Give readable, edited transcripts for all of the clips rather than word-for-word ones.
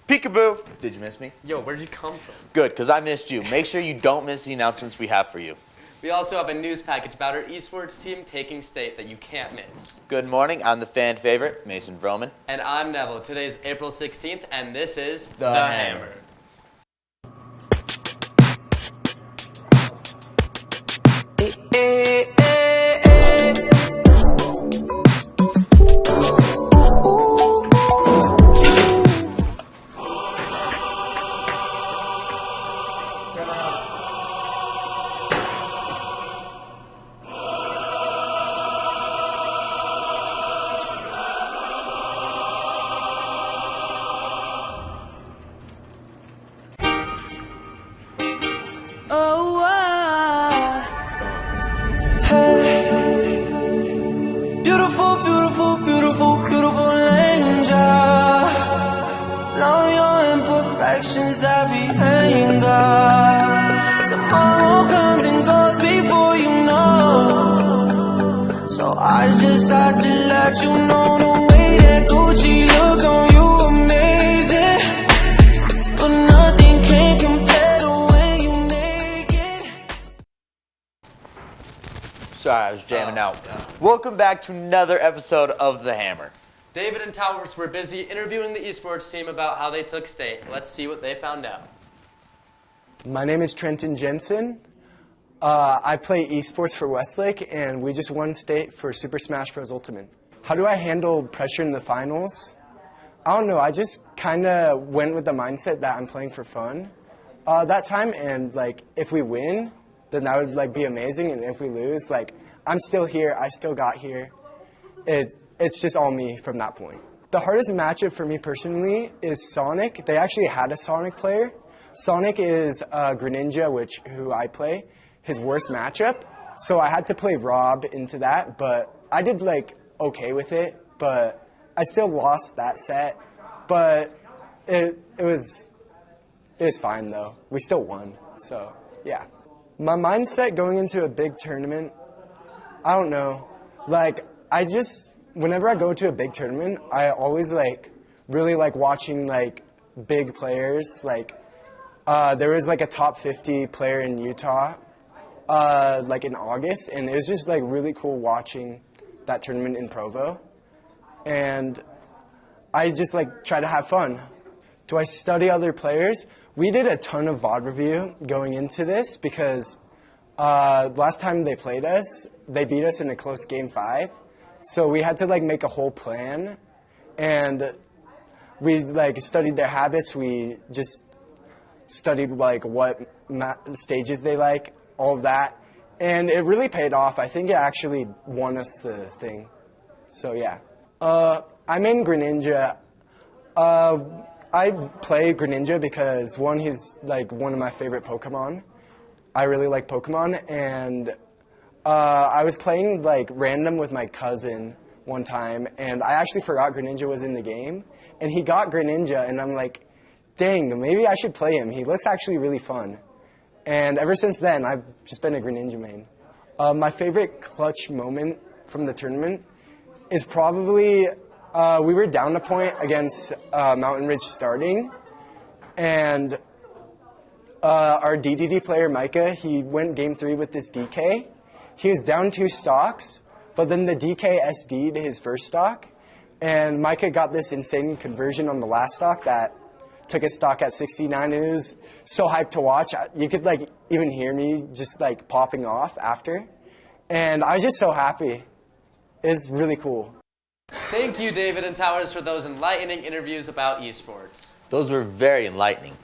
Peekaboo! Did you miss me? Yo, where'd you come from? Good, because I missed you. Make sure you don't miss the announcements we have for you. We also have a news package about our esports team taking state that you can't miss. Good morning. I'm the fan favorite, Mason Vroman. And I'm Neville. Today's April 16th, and this is The Hammer. Every anger, tomorrow comes and goes before you know. So I just had to let you know the way that Gucci look on you amazing, but nothing can compare the way you naked. Sorry, I was jamming out. Welcome back to another episode of The Hammer. David and Towers were busy interviewing the esports team about how they took state. Let's see what they found out. My name is Trenton Jensen. I play esports for Westlake, and we just won state for Super Smash Bros. Ultimate. How do I handle pressure in the finals? I don't know. I just kind of went with the mindset that I'm playing for fun that time, and like if we win, then that would like be amazing, and if we lose, like I'm still here. I still got here. It's just all me from that point. The hardest matchup for me personally is Sonic. They actually had a Sonic player. Sonic is Greninja, who I play, his worst matchup. So I had to play Rob into that, but I did like okay with it, but I still lost that set. But it was fine though. We still won, so yeah. My mindset going into a big tournament, I don't know. Like, whenever I go to a big tournament, I always really like watching like big players. Like, there was like a top 50 player in Utah, like in August, and it was just like really cool watching that tournament in Provo. And I just like try to have fun. Do I study other players? We did a ton of VOD review going into this because last time they played us, they beat us in a close game 5. So we had to like make a whole plan, and we like studied their habits. We just studied like what stages they like, all of that, and it really paid off. I think it actually won us the thing. So yeah, I'm in Greninja. I play Greninja because one, he's like one of my favorite Pokemon. I really like Pokemon, and I was playing like random with my cousin one time, and I actually forgot Greninja was in the game, and he got Greninja, and I'm like, dang, maybe I should play him. He looks actually really fun. And ever since then, I've just been a Greninja main. My favorite clutch moment from the tournament is probably we were down a point against Mountain Ridge starting, and our DDD player, Micah, he went game 3 with this DK. He was down 2 stocks, but then the DK SD'd his first stock, and Micah got this insane conversion on the last stock that took his stock at 69, and it was so hyped to watch. You could like even hear me just like popping off after, and I was just so happy. It's really cool. Thank you, David and Towers, for those enlightening interviews about esports. Those were very enlightening.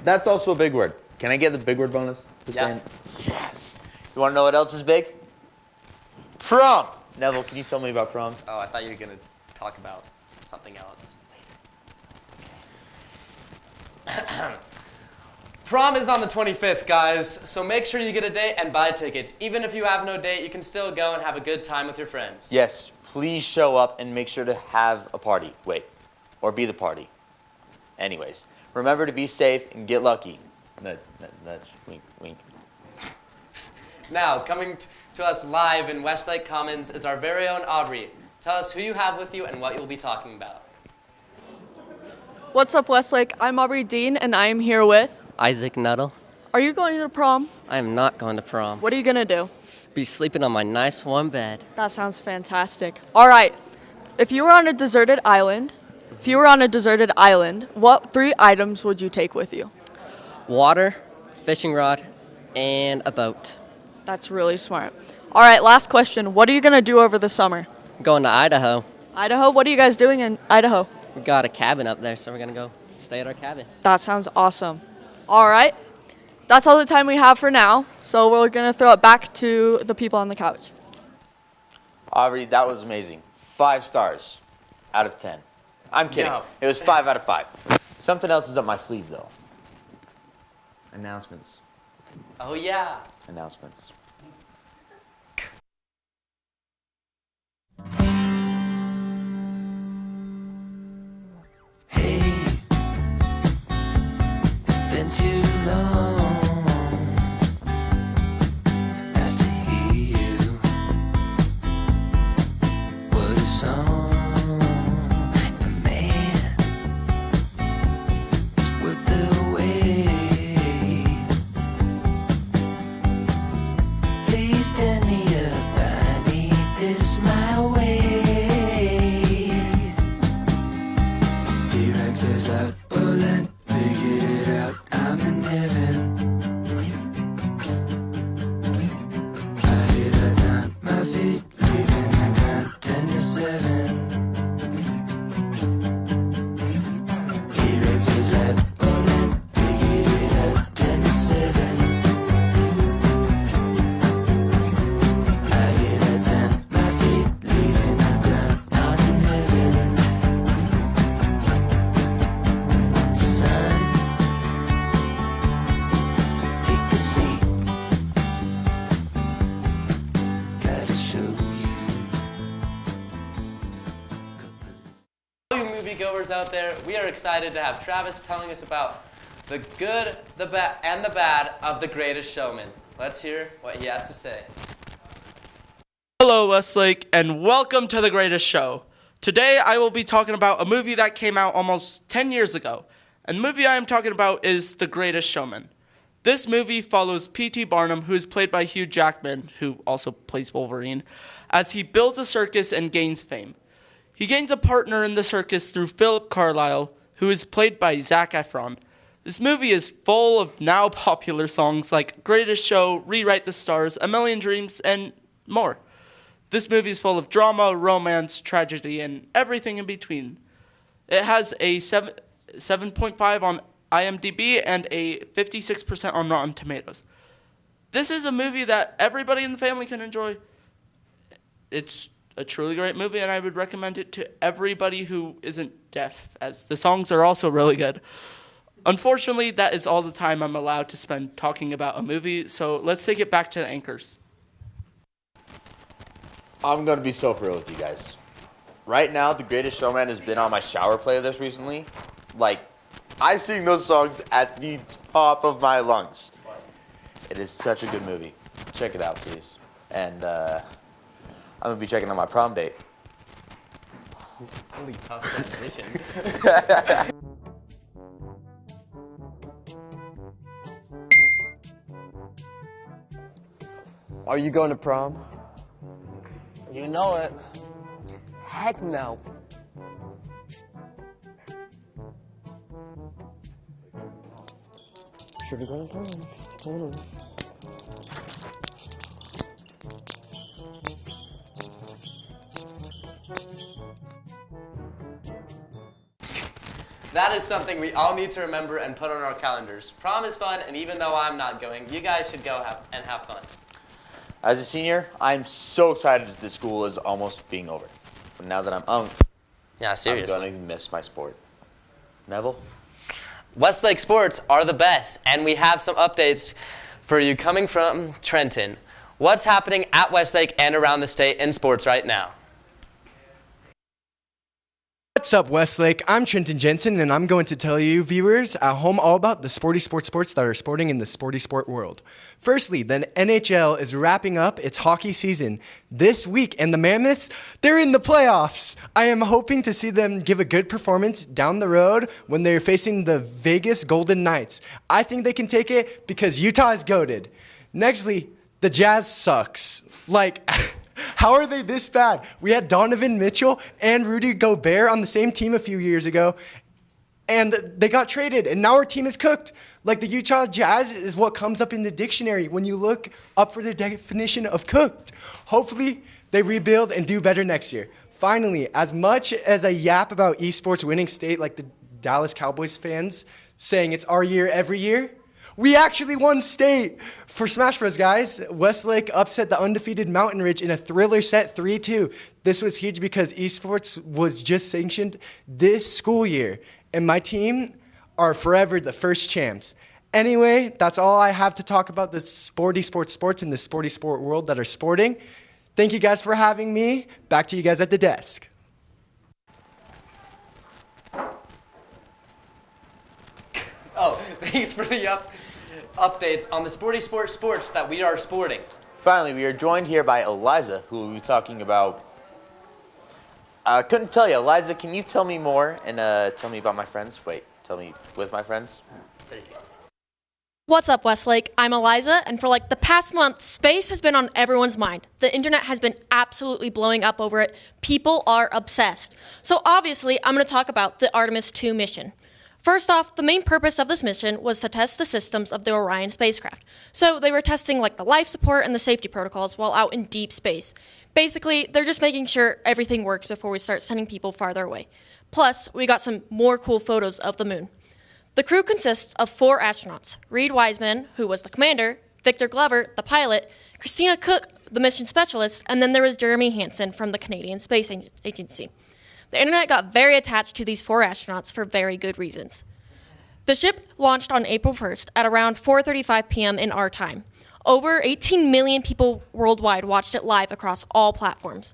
That's also a big word. Can I get the big word bonus? Yeah. Yes. You want to know what else is big? Prom. Neville, can you tell me about prom? Oh, I thought you were going to talk about something else. Prom is on the 25th, guys, so make sure you get a date and buy tickets. Even if you have no date, you can still go and have a good time with your friends. Yes, please show up and make sure to have a party. Wait, or be the party. Anyways, remember to be safe and get lucky. Nudge, wink, wink. Now, coming to us live in Westlake Commons is our very own Aubrey. Tell us who you have with you and what you'll be talking about. What's up, Westlake? I'm Aubrey Dean, and I am here with. Isaac Nuttall. Are you going to prom? I am not going to prom. What are you gonna do? Be sleeping on my nice warm bed. That sounds fantastic. All right. If you were on a deserted island, what 3 items would you take with you? Water, fishing rod, and a boat. That's really smart. All right, last question. What are you gonna do over the summer? Going to Idaho. Idaho? What are you guys doing in Idaho? We got a cabin up there, so we're gonna go stay at our cabin. That sounds awesome. All right. That's all the time we have for now. So we're gonna throw it back to the people on the couch. Aubrey, that was amazing. 5 stars out of 10. I'm kidding. No. It was 5 out of 5. Something else is up my sleeve, though. Announcements. Oh, yeah. Announcements. Been too long. Nice to hear you. What a song. And man, it's worth the wait. Please stand me up. I need this my way. T-Rex is loud, bullet. Figured it out, I'm in heaven. I hear the sound, my feet leaving the ground, 10 to 7. T-Rex is loud, bullet. Figured it out, 10 to 7. I hear the sound, my feet leaving the ground, I'm in heaven. Son, take a seat. Gotta show you. All you moviegoers out there, we are excited to have Travis telling us about the good, the bad, and the bad of The Greatest Showman. Let's hear what he has to say. Hello, Westlake, and welcome to The Greatest Show. Today, I will be talking about a movie that came out almost 10 years ago. And the movie I am talking about is The Greatest Showman. This movie follows P.T. Barnum, who is played by Hugh Jackman, who also plays Wolverine, as he builds a circus and gains fame. He gains a partner in the circus through Philip Carlyle, who is played by Zac Efron. This movie is full of now popular songs like Greatest Show, Rewrite the Stars, A Million Dreams, and more. This movie is full of drama, romance, tragedy, and everything in between. It has a 7.5 on IMDb and a 56% on Rotten Tomatoes. This is a movie that everybody in the family can enjoy. It's a truly great movie, and I would recommend it to everybody who isn't deaf, as the songs are also really good. Unfortunately, that is all the time I'm allowed to spend talking about a movie, so let's take it back to the anchors. I'm going to be so real with you guys. Right now, The Greatest Showman has been on my shower playlist recently. Like, I sing those songs at the top of my lungs. It is such a good movie. Check it out, please. And I'm going to be checking out my prom date. Really tough transition. Are you going to prom? You know it. Heck no. Should we go to prom? Hold on. That is something we all need to remember and put on our calendars. Prom is fun, and even though I'm not going, you guys should go have fun. As a senior, I'm so excited that this school is almost being over. But now that I'm Yeah, seriously. I'm going to miss my sport. Neville? Westlake sports are the best, and we have some updates for you coming from Trenton. What's happening at Westlake and around the state in sports right now? What's up, Westlake? I'm Trenton Jensen, and I'm going to tell you, viewers at home, all about the sporty sports that are sporting in the sporty sport world. Firstly, the NHL is wrapping up its hockey season this week, and the Mammoths, they're in the playoffs. I am hoping to see them give a good performance down the road when they're facing the Vegas Golden Knights. I think they can take it because Utah is goated. Nextly, the Jazz sucks. Like, how are they this bad? We had Donovan Mitchell and Rudy Gobert on the same team a few years ago, and they got traded, and now our team is cooked. Like, the Utah Jazz is what comes up in the dictionary when you look up for the definition of cooked. Hopefully, they rebuild and do better next year. Finally, as much as I yap about esports winning state like the Dallas Cowboys fans saying it's our year every year, we actually won state. For Smash Bros, guys, Westlake upset the undefeated Mountain Ridge in a thriller set 3-2. This was huge because esports was just sanctioned this school year, and my team are forever the first champs. Anyway, that's all I have to talk about the sporty sports in the sporty sport world that are sporting. Thank you guys for having me. Back to you guys at the desk. Oh, thanks for the updates on the sporty sports that we are sporting. Finally, we are joined here by Eliza, who will be talking about... couldn't tell you. Eliza, can you tell me more and tell me about my friends? Wait, tell me with my friends? There you go. What's up, Westlake? I'm Eliza, and for like the past month, space has been on everyone's mind. The internet has been absolutely blowing up over it. People are obsessed. So obviously, I'm going to talk about the Artemis II mission. First off, the main purpose of this mission was to test the systems of the Orion spacecraft. So they were testing like the life support and the safety protocols while out in deep space. Basically, they're just making sure everything works before we start sending people farther away. Plus, we got some more cool photos of the moon. The crew consists of 4 astronauts: Reed Wiseman, who was the commander, Victor Glover, the pilot, Christina Cook, the mission specialist, and then there was Jeremy Hansen from the Canadian Space Agency. The internet got very attached to these 4 astronauts for very good reasons. The ship launched on April 1st at around 4:35 p.m. in our time. Over 18 million people worldwide watched it live across all platforms.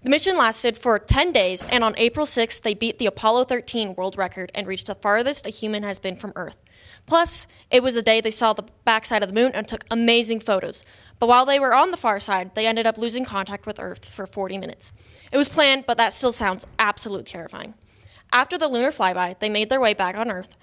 The mission lasted for 10 days, and on April 6th, they beat the Apollo 13 world record and reached the farthest a human has been from Earth. Plus, it was the day they saw the backside of the moon and took amazing photos. But while they were on the far side, they ended up losing contact with Earth for 40 minutes. It was planned, but that still sounds absolutely terrifying. After the lunar flyby, they made their way back on Earth.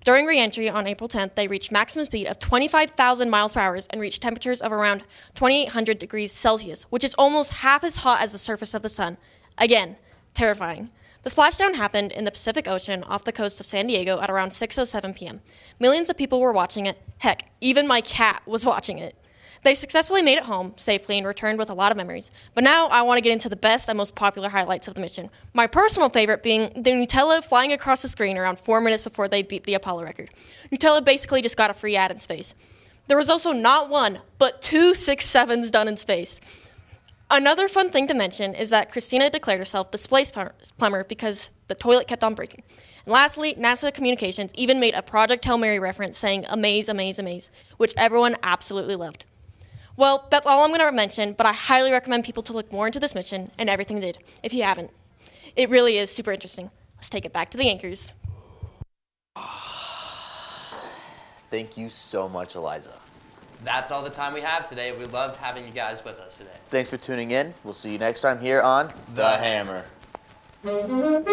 During re-entry on April 10th, they reached maximum speed of 25,000 miles per hour and reached temperatures of around 2,800 degrees Celsius, which is almost half as hot as the surface of the sun. Again, terrifying. The splashdown happened in the Pacific Ocean off the coast of San Diego at around 6:07 p.m. Millions of people were watching it. Heck, even my cat was watching it. They successfully made it home safely and returned with a lot of memories. But now I want to get into the best and most popular highlights of the mission. My personal favorite being the Nutella flying across the screen around 4 minutes before they beat the Apollo record. Nutella basically just got a free ad in space. There was also not 1, but 2 6-7s done in space. Another fun thing to mention is that Christina declared herself the space plumber because the toilet kept on breaking. And lastly, NASA Communications even made a Project Hail Mary reference saying amaze, amaze, amaze, which everyone absolutely loved. Well, that's all I'm going to mention, but I highly recommend people to look more into this mission and everything they did, if you haven't. It really is super interesting. Let's take it back to the anchors. Thank you so much, Eliza. That's all the time we have today. We loved having you guys with us today. Thanks for tuning in. We'll see you next time here on The Hammer. Hammer.